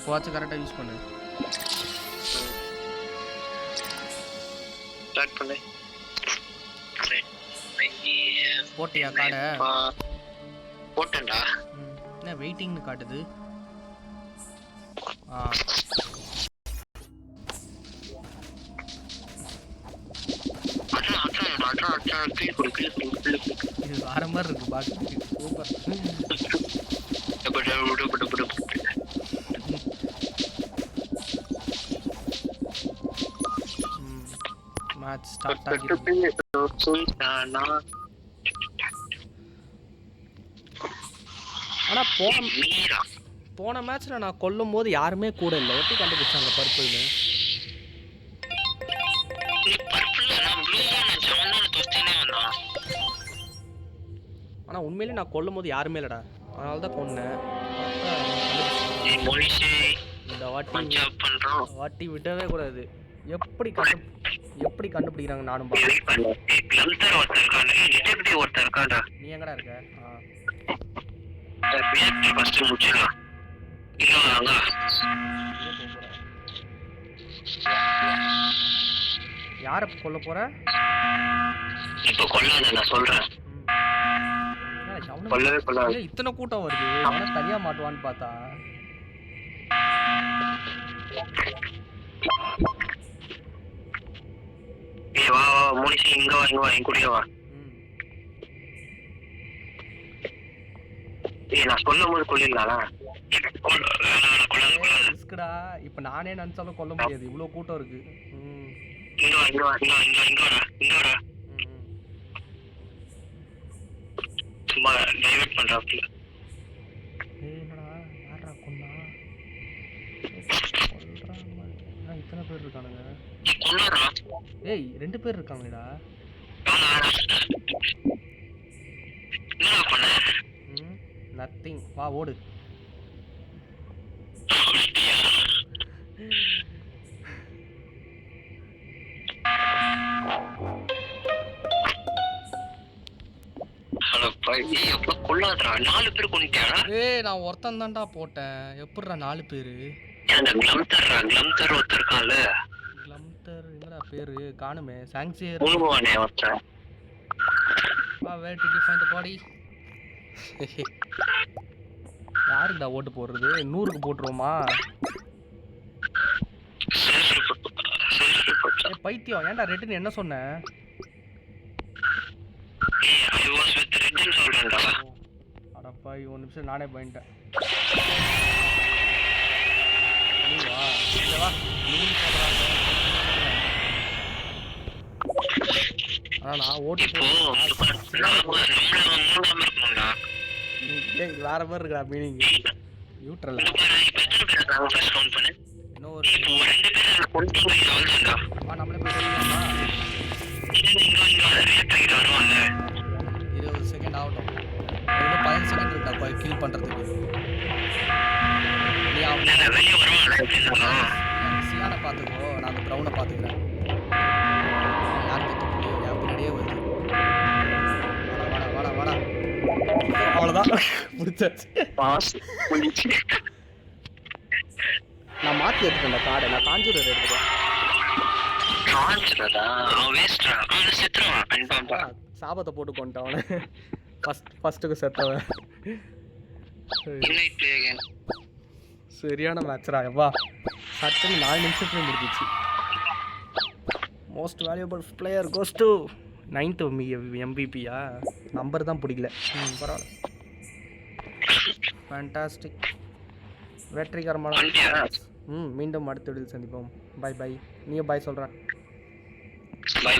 இப்போவாச்சும் கரெக்டாக யூஸ் பண்ணு. ஸ்டார்ட் பண்ணு. போட்டியா காடை? போட்டேன்டா. என்ன வெயிட்டிங்னு காட்டுது? இது வேற மாதிரி இருக்கு பாக்கு. சூப்பர். மேட்ச் ஸ்டார்ட் ஆகிருக்கு. ஆனா போன மேட்ச்ல நான் கொல்லும் போது யாருமே கூட இல்லை. எப்படி கண்டுபிடிச்சாங்க பர்பிள்னு? ஆனா உண்மையிலே நான் கொல்லும் போது யாருமே இல்லடா, அதனால தான் கொன்னேன். இந்த வாட்டி விடவே கூடாது. எப்படி கண்டுபிடிக்கிறாங்க நானும் பாக்கிறேன். நீ எங்கடா இருக்க? யார கொல்ல போற? இப்ப கொல்லாத, நான் சொல்றேன். இத்தனை கூட்டம் வருது, அவன் தனியா மாட்டுவான்னு பார்த்தா. வா வா முடிச்சு இங்க வா என் கூடயே வா. நான் சொல்லும் போது கொல்லிடலாம்டா. இப்ப நானே நினைச்சாலும் கொல்ல முடியாது, இவ்வளவு கூட்டம் இருக்கு. சும்மா டைவர்ட் பண்றாப்ல. என்னடா யாரா கொன்னா? இத்தனை பேர் இருக்கானுங்க. ஏய் 2 பேர் இருக்காங்கடா. நத்திங். வா ஓடு. ஏய் நான் ஒருத்தன் தான்டா போட்டேன். எப்படிடா 4 பேரு? கிளம்தர் என்னடா பேரு காணுமே. சாங்சியர். வா where did you find the body? யாருக்குடா ஓட்டு போடுறது? 100க்கு போட்டுருவோமா? பைத்தியம், ஏன்டா ரெட்னு என்ன சொன்ன? அடப்பா, 1 நிமிஷம் நானே பயந்துட்டேன். நான் ஓட்டு வேற மாதிரி இருக்கா மீனிங். நியூட்ரல். இன்னும் ஒரு நம்மளே 20 செகண்ட் ஆகட்டும். இன்னும் 15 செகண்ட் இருக்கா கில் பண்றதுக்கு. சியானை பாத்துக்கோ, நான் அந்த ப்ரௌனை பாத்துக்கிறேன். யார் பத்த முடியும்? என் பின்னாடியே வருது. வாடா வாடா. அவ்வளவுதான் முடிச்சாச்சு. நான் மாத்தி எடுத்துட்டேன் காடை. நான் காஞ்சூர் எடுத்துட்டேன். சாபத்தை போட்டு கொண்டான் அவனை. ஃபர்ஸ்ட்டுக்கு செத்தவன். சரியான மேட்ச்ரா எப்பா. சட்டுன்னு 4 நிமிஷத்துல முடிஞ்சிச்சு. Most valuable player goes to 9th MVP-யா? நம்பர் தான் பிடிக்கல. பரவாயில்ல. ஃபேண்டாஸ்டிக். வெற்றிகரமான. மீண்டும் அடுத்த வீடியோவில் சந்திப்போம். Bye bye. நீயே பாய் சொல்கிறேன். பை.